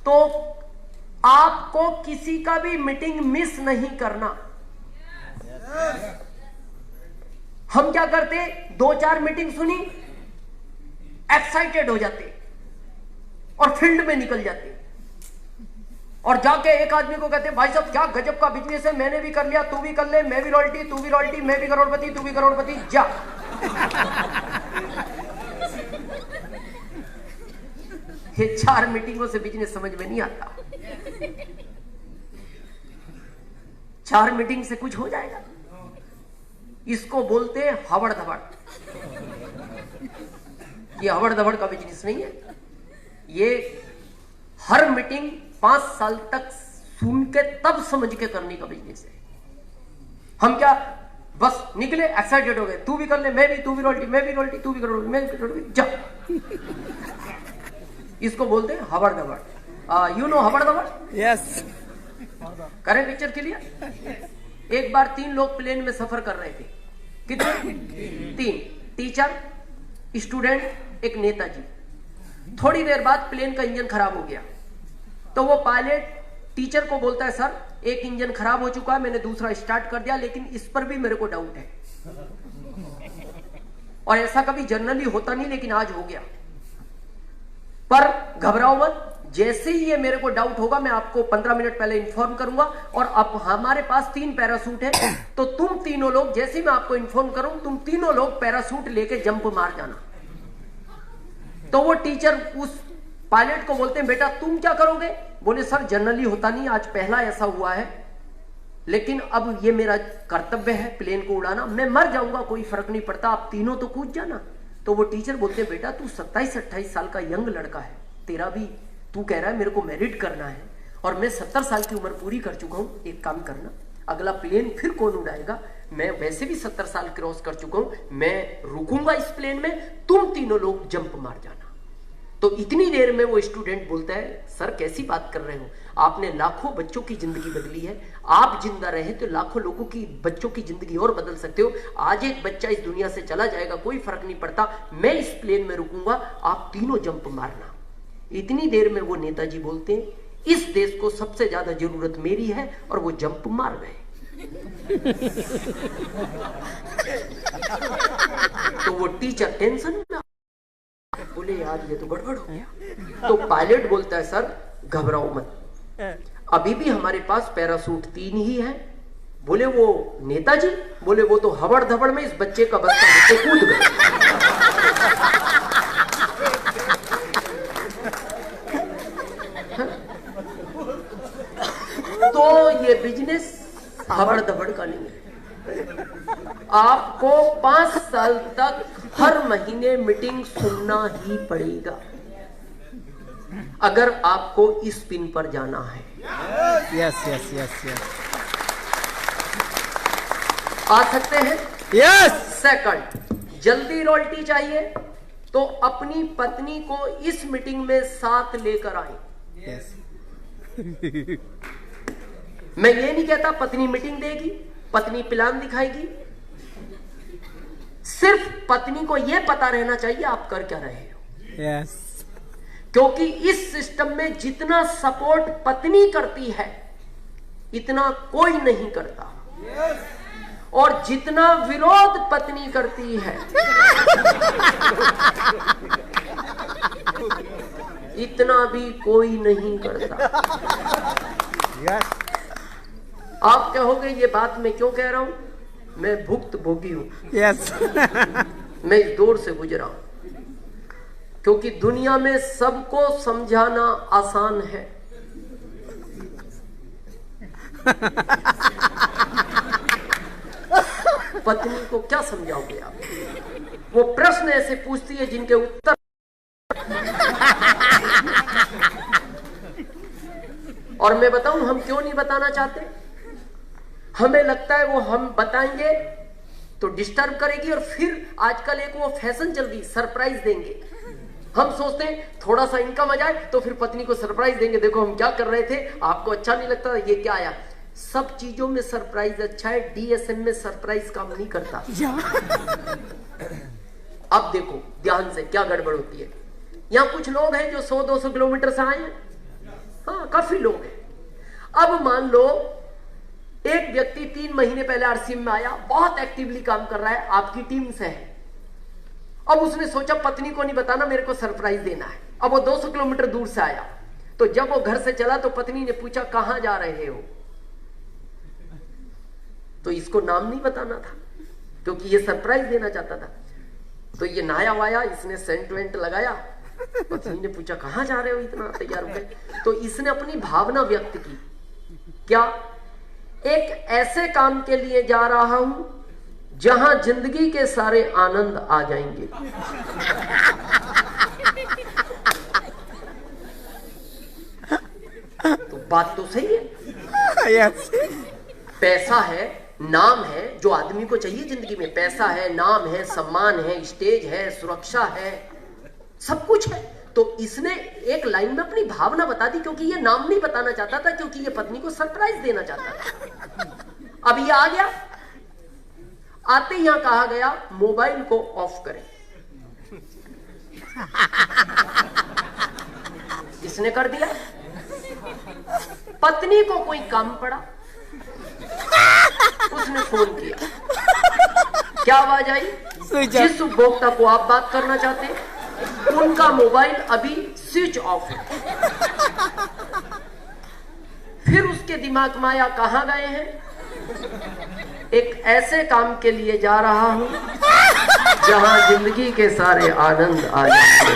तो आपको किसी का भी मीटिंग मिस नहीं करना। हम क्या करते, 2-4 मीटिंग सुनी, एक्साइटेड हो जाते और फील्ड में निकल जाते और जाके एक आदमी को कहते भाई साहब क्या गजब का बिजनेस है, मैंने भी कर लिया, तू भी कर ले, मैं भी रॉयल्टी, तू भी रॉयल्टी, मैं भी करोड़पति, तू भी करोड़पति, जा। ये 4 मीटिंगों से बिजनेस समझ में नहीं आता। 4 मीटिंग से कुछ हो जाएगा? इसको बोलते हैं हवड़ धबड़। ये हवड़ धबड़ का बिजनेस नहीं है। ये हर मीटिंग 5 साल तक सुन के तब समझ के करने का बिजनेस है। हम क्या बस निकले, एक्साइटेड हो गए, तू भी कर ले, मैं भी, तू भी रॉयल्टी, मैं भी रॉयल्टी, तू भी करोड़पति, मैं भी करोड़पति, जा। इसको बोलते हैं हवड़ धबड़। यू नो हवड़ धबड़? यस। करें पिक्चर के लिए? एक बार 3 लोग प्लेन में सफर कर रहे थे। कितने? 3। टीचर, स्टूडेंट, एक नेताजी। थोड़ी देर बाद प्लेन का इंजन खराब हो गया तो वो पायलट टीचर को बोलता है, सर एक इंजन खराब हो चुका है, मैंने दूसरा स्टार्ट कर दिया, लेकिन इस पर भी मेरे को डाउट है। और ऐसा कभी जनरली होता नहीं, लेकिन आज हो गया। पर घबराओ मत, जैसे ही ये मेरे को डाउट होगा मैं आपको 15 मिनट पहले इंफॉर्म करूंगा। और अब हमारे पास 3 पैरासूट है, तो तुम तीनों लोग, जैसे ही मैं आपको इंफॉर्म करूं, तुम तीनों लोग पैरासूट लेके जंप मार जाना। तो वो टीचर उस पायलट को बोलते हैं, बेटा तुम क्या करोगे? बोले सर जनरली होता नहीं, आज पहला ऐसा हुआ है, लेकिन अब ये मेरा कर्तव्य है प्लेन को उड़ाना, मैं मर जाऊंगा कोई फर्क नहीं पड़ता, आप तीनों तो कूद जाना। तो वो टीचर बोलते हैं, बेटा तू 27-28 साल का यंग लड़का है, तेरा भी, तू कह रहा है मेरे को मेरिट करना है और मैं 70 साल की उम्र पूरी कर चुका हूं, एक काम करना, अगला प्लेन फिर कौन उड़ाएगा, मैं वैसे भी 70 साल क्रॉस कर चुका हूं, मैं रुकूंगा इस प्लेन में, तुम तीनों लोग जंप मार जाना। तो इतनी देर में वो स्टूडेंट बोलता है, सर कैसी बात कर रहे हो, आपने लाखों बच्चों की जिंदगी बदली है, आप जिंदा रहे तो लाखों लोगों की, बच्चों की जिंदगी और बदल सकते हो, आज एक बच्चा इस दुनिया से चला जाएगा, कोई फर्क नहीं पड़ता, मैं इस प्लेन में रुकूंगा, आप तीनों जंप मारना। इतनी देर में वो नेताजी बोलते हैं, इस देश को सबसे ज्यादा जरूरत मेरी है, और वो जंप मार गए। तो वो टीचर टेंशन में, बोले यार ये तो गड़बड़ हो गया। तो पायलट बोलता है, सर घबराओ मत, अभी भी हमारे पास पैरासूट 3 ही है। बोले वो नेताजी? बोले वो तो हवड़ धबड़ में इस बच्चे का बच्चा नीचे कूद गया। तो ये बिजनेस हवड़ धबड़ का नहीं है। आपको 5 साल तक हर महीने मीटिंग सुनना ही पड़ेगा अगर आपको इस पिन पर जाना है। Yes yes yes yes. आ सकते हैं? यस। सेकंड, जल्दी रॉयल्टी चाहिए तो अपनी पत्नी को इस मीटिंग में साथ लेकर आए। यस। मैं ये नहीं कहता पत्नी मीटिंग देगी, पत्नी प्लान दिखाएगी, सिर्फ पत्नी को यह पता रहना चाहिए आप कर क्या रहे हो। यस। क्योंकि इस सिस्टम में जितना सपोर्ट पत्नी करती है इतना कोई नहीं करता, और जितना विरोध पत्नी करती है इतना भी कोई नहीं करता। यस। आप कहोगे ये बात मैं क्यों कह रहा हूं? मैं भुक्त भोगी हूं। यस। मैं इस दौर से गुजरा हूं, क्योंकि दुनिया में सबको समझाना आसान है, पत्नी को क्या समझाओगे आप? वो प्रश्न ऐसे पूछती है जिनके उत्तर और मैं बताऊं हम क्यों नहीं बताना चाहते? हमें लगता है वो हम बताएंगे तो डिस्टर्ब करेगी, और फिर आजकल एक वो फैशन चल रही, सरप्राइज देंगे। हम सोचते हैं थोड़ा सा इनकम आ जाए तो फिर पत्नी को सरप्राइज देंगे, देखो हम क्या कर रहे थे, आपको अच्छा नहीं लगता, ये क्या आया। सब चीजों में सरप्राइज अच्छा है, डीएसएम में सरप्राइज काम नहीं करता। अब देखो ध्यान से क्या गड़बड़ होती है। यहाँ कुछ लोग हैं जो 100-200 किलोमीटर से आए हैं, हाँ, काफी लोग हैं। अब मान लो एक व्यक्ति 3 महीने पहले आरसीएम में आया, बहुत एक्टिवली काम कर रहा है, आपकी टीम से है। अब उसने सोचा पत्नी को नहीं बताना, मेरे को सरप्राइज देना है। अब वो 200 किलोमीटर दूर से आया, तो जब वो घर से चला तो पत्नी ने पूछा कहां जा रहे हो, तो इसको नाम नहीं बताना था क्योंकि ये सरप्राइज देना चाहता था। तो ये नहाया वाया, इसने सेंट वेंट लगाया, पत्नी ने पूछा कहां जा रहे हो, इतना तैयार हो गए। तो इसने अपनी भावना व्यक्त की, क्या, एक ऐसे काम के लिए जा रहा हूं जहां जिंदगी के सारे आनंद आ जाएंगे। तो बात तो सही है। Yes. पैसा है, नाम है, जो आदमी को चाहिए जिंदगी में, पैसा है, नाम है, सम्मान है, स्टेज है, सुरक्षा है, सब कुछ है। तो इसने एक लाइन में अपनी भावना बता दी, क्योंकि ये नाम नहीं बताना चाहता था, क्योंकि ये पत्नी को सरप्राइज देना चाहता था। अब ये आ गया, आते ही यहां कहा गया मोबाइल को ऑफ करें। इसने कर दिया। पत्नी को कोई काम पड़ा, उसने फोन किया, क्या आवाज आई, जिस उपभोक्ता को आप बात करना चाहते हैं उनका मोबाइल अभी स्विच ऑफ है। फिर उसके दिमाग में आया कहां गए हैं, एक ऐसे काम के लिए जा रहा हूं जहां जिंदगी के सारे आनंद आ जाएंगे।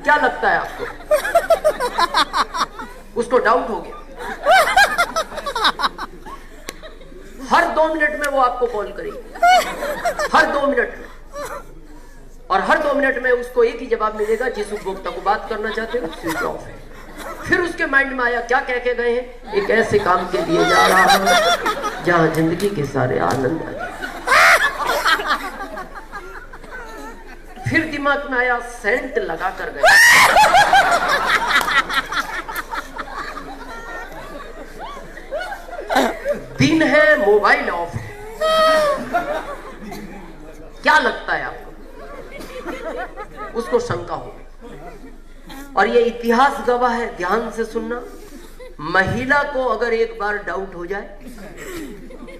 क्या लगता है आपको, उसको डाउट हो गया। हर 2 मिनट में वो आपको कॉल करेगी, हर 2 मिनट में, और हर 2 मिनट में उसको एक ही जवाब मिलेगा, जिस उपभोक्ता को बात करना चाहते हैं स्विच ऑफ है। फिर उसके माइंड में आया क्या कह के गए हैं, एक ऐसे काम के लिए जा रहा हूं जहां जिंदगी के सारे आनंद आ जाए। फिर दिमाग में आया सेंट लगा कर गए। दिन है, मोबाइल ऑफ है। क्या लगता है आपको, उसको शंका हो। और ये इतिहास गवाह है, ध्यान से सुनना, महिला को अगर एक बार डाउट हो जाए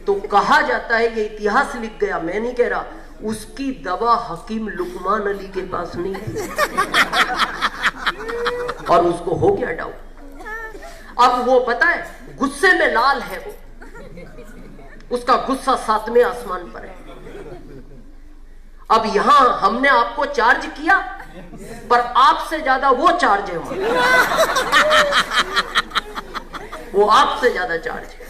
तो कहा जाता है, ये इतिहास लिख गया, मैं नहीं कह रहा, उसकी दवा हकीम लुकमान अली के पास नहीं थी और उसको हो गया डाउट। अब वो पता है गुस्से में लाल है, वो उसका गुस्सा 7वें आसमान पर है। अब यहां हमने आपको चार्ज किया, पर आपसे ज्यादा वो चार्ज है, वो आपसे ज्यादा चार्ज है।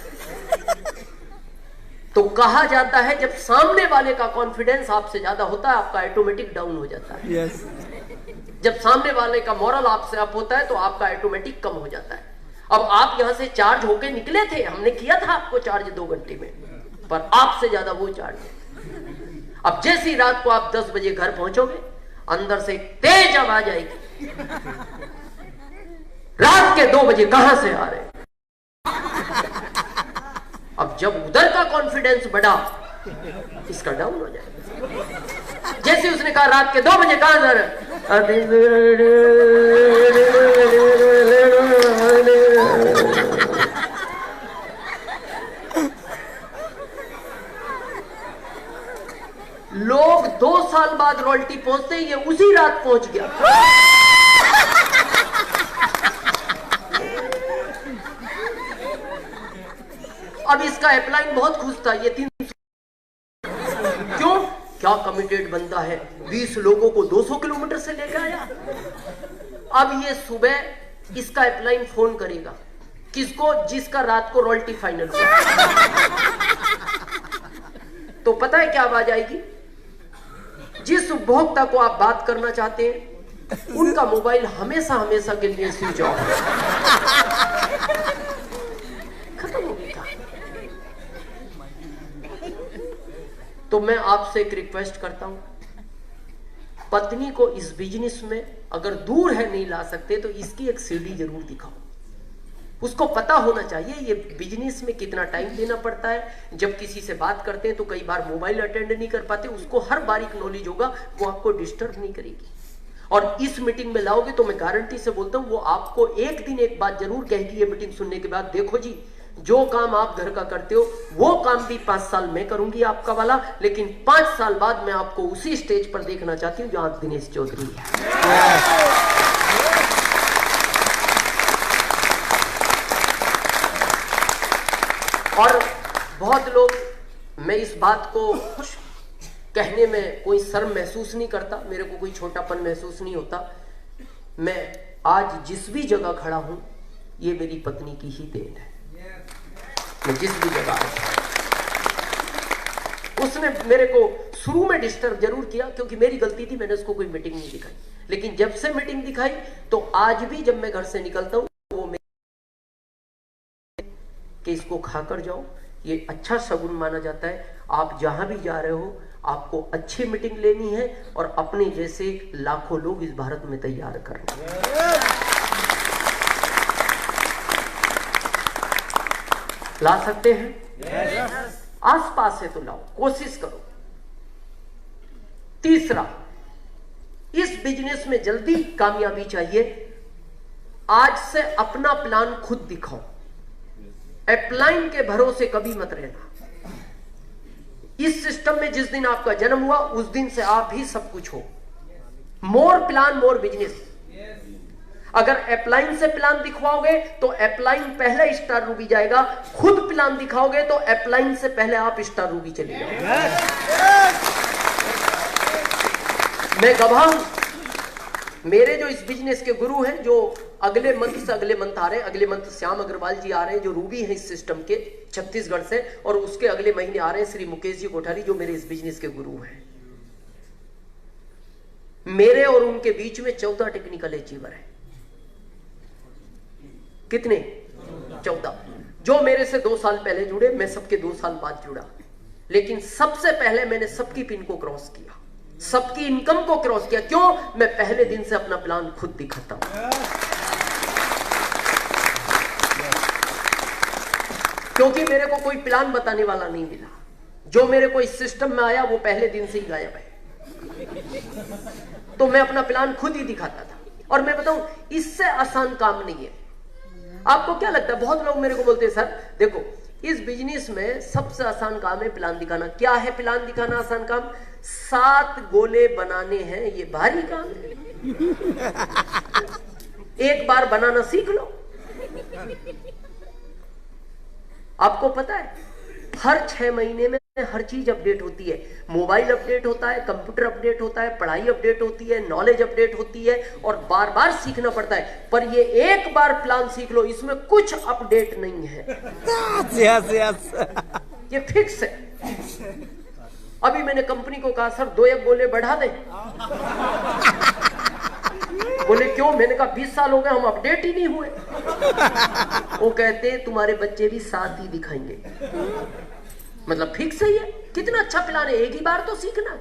तो कहा जाता है जब सामने वाले का कॉन्फिडेंस आपसे ज्यादा होता है, आपका ऑटोमेटिक डाउन हो जाता है। Yes. जब सामने वाले का मॉरल आपसे अप होता है तो आपका ऑटोमेटिक कम हो जाता है। अब आप यहां से चार्ज होके निकले थे, हमने किया था आपको चार्ज 2 घंटे में, पर आपसे ज्यादा वो चार्ज है। अब जैसी रात को आप 10 बजे घर पहुंचोगे, अंदर से तेज आवाज आएगी, रात के 2 बजे कहां से आ रहे। अब जब उधर का कॉन्फिडेंस बढ़ा, इसका डाउन हो जाएगा। जैसे उसने कहा रात के 2 बजे कहां जा रहे, लोग 2 साल बाद रॉयल्टी पहुंचते, ये उसी रात पहुंच गया। अब इसका अपलाइन बहुत खुश था, ये 300 क्यों, क्या कमिटेड बंदा है, 20 लोगों को 200 किलोमीटर से लेकर आया। अब ये सुबह इसका अपलाइन फोन करेगा, किसको, जिसका रात को रॉयल्टी फाइनल हुआ। तो पता है क्या आवाज आएगी, जिस उपभोक्ता को आप बात करना चाहते हैं उनका मोबाइल हमेशा हमेशा के लिए स्विच ऑफ है। खत्म हो गया। तो मैं आपसे एक रिक्वेस्ट करता हूं, पत्नी को इस बिजनेस में अगर दूर है नहीं ला सकते तो इसकी एक सीढ़ी जरूर दिखाओ। उसको पता होना चाहिए ये बिजनेस में कितना टाइम देना पड़ता है। जब किसी से बात करते हैं तो कई बार मोबाइल अटेंड नहीं कर पाते, उसको हर बारीक नॉलेज होगा, वो आपको डिस्टर्ब नहीं करेगी। और इस मीटिंग में लाओगे तो मैं गारंटी से बोलता हूं वो आपको एक दिन एक बात जरूर कहेगी ये मीटिंग सुनने के बाद, देखो जी जो काम आप घर का करते हो वो काम भी 5 साल में करूंगी आपका वाला, लेकिन 5 साल बाद मैं आपको उसी स्टेज पर देखना चाहती हूं जहां दिनेश चौधरी है। और बहुत लोग, मैं इस बात को कहने में कोई शर्म महसूस नहीं करता, मेरे को कोई छोटापन महसूस नहीं होता। मैं आज जिस भी जगह खड़ा हूं ये मेरी पत्नी की ही देन है। मैं जिस भी जगह, उसने मेरे को शुरू में डिस्टर्ब जरूर किया क्योंकि मेरी गलती थी, मैंने उसको कोई मीटिंग नहीं दिखाई, लेकिन जब से मीटिंग दिखाई तो आज भी जब मैं घर से निकलता हूं वो कि इसको खाकर जाओ, ये अच्छा शगुन माना जाता है। आप जहां भी जा रहे हो आपको अच्छी मीटिंग लेनी है और अपने जैसे लाखों लोग इस भारत में तैयार करना। ला सकते हैं? आसपास है तो लाओ, कोशिश करो। तीसरा, इस बिजनेस में जल्दी कामयाबी चाहिए। आज से अपना प्लान खुद दिखाओ, अपलाइन के भरोसे कभी मत रहना। इस सिस्टम में जिस दिन आपका जन्म हुआ उस दिन से आप ही सब कुछ हो। मोर प्लान मोर बिजनेस। अगर अपलाइन से प्लान दिखवाओगे तो अपलाइन पहले स्टार रूबी जाएगा, खुद प्लान दिखाओगे तो अपलाइन से पहले आप स्टार रूबी चले जाओगे। मैं गवाह हूं, मेरे जो इस बिजनेस के गुरु हैं, जो अगले मंथ से अगले मंथ आ रहे हैं, अगले मंथ श्याम अग्रवाल जी आ रहे हैं जो रूबी हैं इस सिस्टम के छत्तीसगढ़ से, और उसके अगले महीने आ रहे हैं श्री मुकेश जी कोठारी जो मेरे इस बिजनेस के गुरु हैं। मेरे और उनके बीच में 14 टेक्निकल अचीवर है। कितने? 14। जो मेरे से 2 साल पहले जुड़े, मैं सबके 2 साल बाद जुड़ा, लेकिन सबसे पहले मैंने सबकी पिन को क्रॉस किया, सबकी इनकम को क्रॉस किया। क्यों? मैं पहले दिन से अपना प्लान खुद दिखाता हूं, क्योंकि मेरे को कोई प्लान बताने वाला नहीं मिला। जो मेरे को इस सिस्टम में आया वो पहले दिन से ही गायब है, तो मैं अपना प्लान खुद ही दिखाता था। और मैं बताऊं, इससे आसान काम नहीं है। आपको क्या लगता है? बहुत लोग मेरे को बोलते हैं सर देखो इस बिजनेस में सबसे आसान काम है प्लान दिखाना। क्या है प्लान दिखाना आसान काम? 7 गोले बनाने हैं, ये भारी काम है। एक बार बनाना सीख लो। आपको पता है हर 6 महीने में हर चीज अपडेट होती है। मोबाइल अपडेट होता है, कंप्यूटर अपडेट होता है, पढ़ाई अपडेट होती है, नॉलेज अपडेट होती है, और बार बार सीखना पड़ता है। पर ये एक बार प्लान सीख लो, इसमें कुछ अपडेट नहीं है। Yes, yes. ये फिक्स है। अभी मैंने कंपनी को कहा सर 2 गोले बढ़ा दें। बोले क्यों? मैंने कहा 20 साल हो गए हम अपडेट ही नहीं हुए। वो कहते तुम्हारे बच्चे भी 7 ही दिखाएंगे। मतलब फिक्स है ये। कितना अच्छा प्लान है, एक ही बार तो सीखना।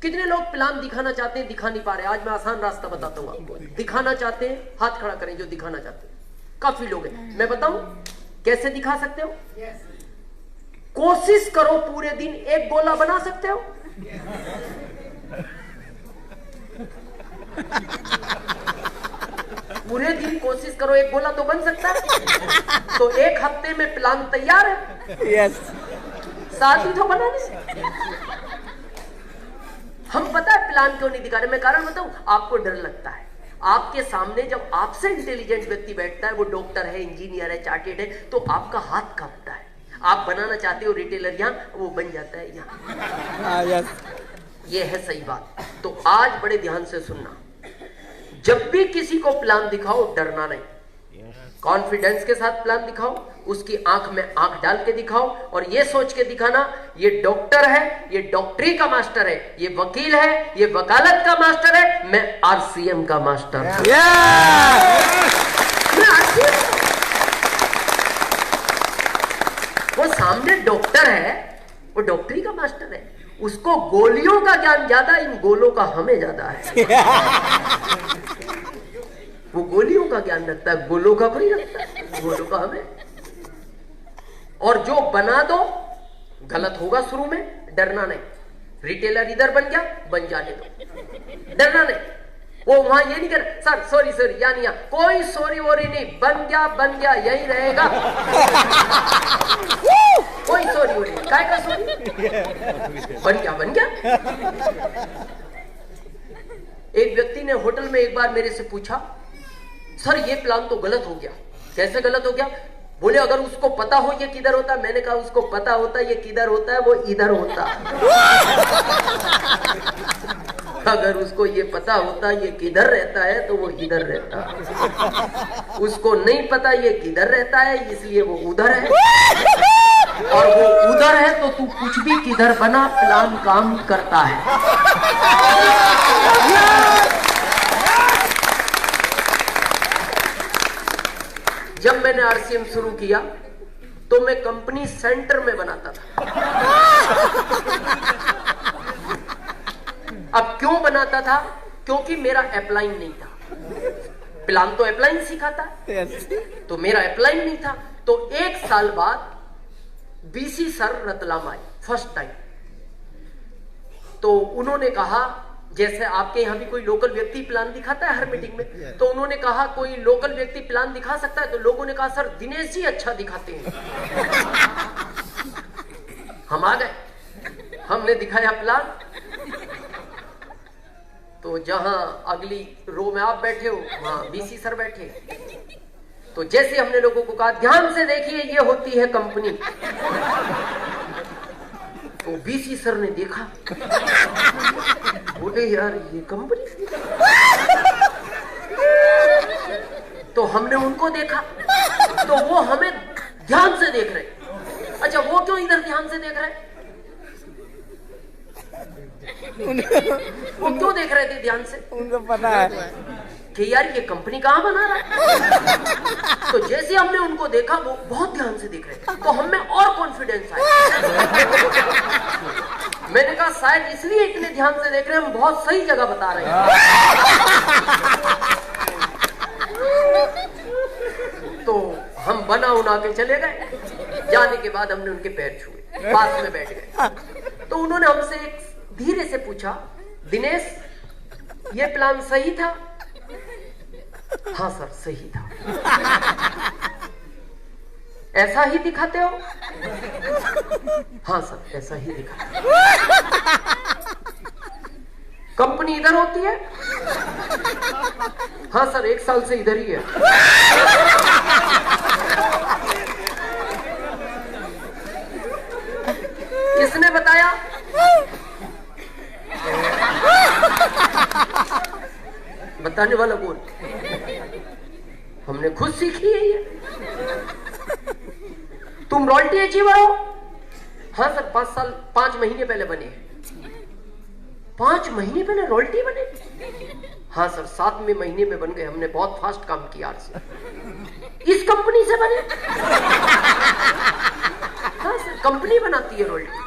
कितने लोग प्लान दिखाना चाहते हैं, दिखा नहीं पा रहे। आज मैं आसान रास्ता बताता हूँ आपको। दिखाना चाहते हैं, हाथ खड़ा करें जो दिखाना चाहते हैं। काफी लोग हैं, मैं बताऊं कैसे दिखा सकते हो? कोशिश करो पूरे दिन 1 गोला बना सकते हो? पूरे दिन कोशिश करो 1 गोला तो बन सकता है। तो 1 हफ्ते में प्लान तैयार है। Yes. 7 ही तो बनाने से। हम पता है प्लान क्यों नहीं दिखा रहे? मैं कारण बताऊं, आपको डर लगता है। आपके सामने जब आपसे इंटेलिजेंट व्यक्ति बैठता है, वो डॉक्टर है, इंजीनियर है, चार्टेड है, तो आपका हाथ कांपता है। आप बनाना चाहते हो रिटेलर यहां, वो बन जाता है यहां। Yes. ये है सही बात। तो आज बड़े ध्यान से सुनना, जब भी किसी को प्लान दिखाओ डरना नहीं, कॉन्फिडेंस के साथ प्लान दिखाओ, उसकी आंख में आंख डाल के दिखाओ, और ये सोच के दिखाना ये डॉक्टर है, ये डॉक्टरी का मास्टर है, ये वकील है, ये वकालत का मास्टर है, मैं आरसीएम का मास्टर हूं। मैं RCM। वो सामने डॉक्टर है, वो डॉक्टरी का मास्टर है, उसको गोलियों का ज्ञान ज्यादा, इन गोलों का हमें ज्यादा है। वो गोलियों का ज्ञान रखता है, गोलों का कोई रखता है, गोलों का हमें। और जो बना दो गलत होगा शुरू में, डरना नहीं। रिटेलर इधर बन गया, बन जाने दो, डरना नहीं। वो वहां ये नहीं कर सर सॉरी सॉरी या नहीं, कोई सॉरी वोरी नहीं, बन गया यही रहेगा। कोई सॉरी वोरी नहीं, काय का सॉरी, बन गया। एक व्यक्ति ने होटल में एक बार मेरे से पूछा, सर ये प्लान तो गलत हो गया। कैसे गलत हो गया? बोले अगर उसको पता हो ये किधर होता। मैंने कहा उसको पता होता ये किधर होता है, वो इधर होता। अगर उसको ये पता होता ये किधर रहता है तो वो इधर रहता। उसको नहीं पता ये किधर रहता है, इसलिए वो उधर है। और वो उधर है तो तू कुछ भी किधर बना, प्लान काम करता है। जब मैंने आरसीएम शुरू किया तो मैं कंपनी सेंटर में बनाता था। अब क्यों बनाता था? क्योंकि मेरा अपलाइन नहीं था। प्लान तो अपलाइन सिखाता है, तो मेरा अपलाइन नहीं था। तो एक साल बाद बीसी सर रतलाम आए फर्स्ट टाइम। तो उन्होंने कहा, जैसे आपके यहां भी कोई लोकल व्यक्ति प्लान दिखाता है हर मीटिंग में, तो उन्होंने कहा कोई लोकल व्यक्ति प्लान दिखा सकता है? तो लोगों ने कहा सर दिनेश जी अच्छा दिखाते हैं। हम आ गए, हमने दिखाया प्लान। तो जहां अगली रो में आप बैठे हो वहां बीसी सर बैठे। तो जैसे हमने लोगों को कहा ध्यान से देखिए ये होती है कंपनी, तो बीसी सर ने देखा, बोले यार ये कंपनी। तो हमने उनको देखा, तो वो हमें ध्यान से देख रहे। अच्छा वो क्यों इधर ध्यान से देख रहे? वो क्यों देख रहे थे ध्यान से? उनको पता है कि यार ये कंपनी कहां बना रहा है। तो जैसे हमने उनको देखा वो बहुत ध्यान से देख रहे, तो हमें और कॉन्फिडेंस आया। मैंने कहा शायद इसलिए इतने ध्यान से देख रहे हैं, हम बहुत सही जगह बता रहे हैं। तो हम बना उना के चले गए। जाने के बाद हमने उनके पैर छुए, पास में बैठ गए। तो उन्होंने हमसे एक धीरे से पूछा, दिनेश ये प्लान सही था? हाँ सर सही था। ऐसा ही दिखाते हो? हाँ सर ऐसा ही दिखाते। कंपनी इधर होती है? हाँ सर 1 साल से इधर ही है। किसने बताया? बताने वाला कौन? हमने खुद सीखी है ये। तुम रॉयल्टी अचीवर हो? हाँ सर 5 महीने पहले बने। 5 महीने पहले रॉयल्टी बने? हाँ सर 7वें महीने में बन गए। हमने बहुत फास्ट काम किया इस कंपनी से बने। हाँ सर कंपनी बनाती है रॉयल्टी।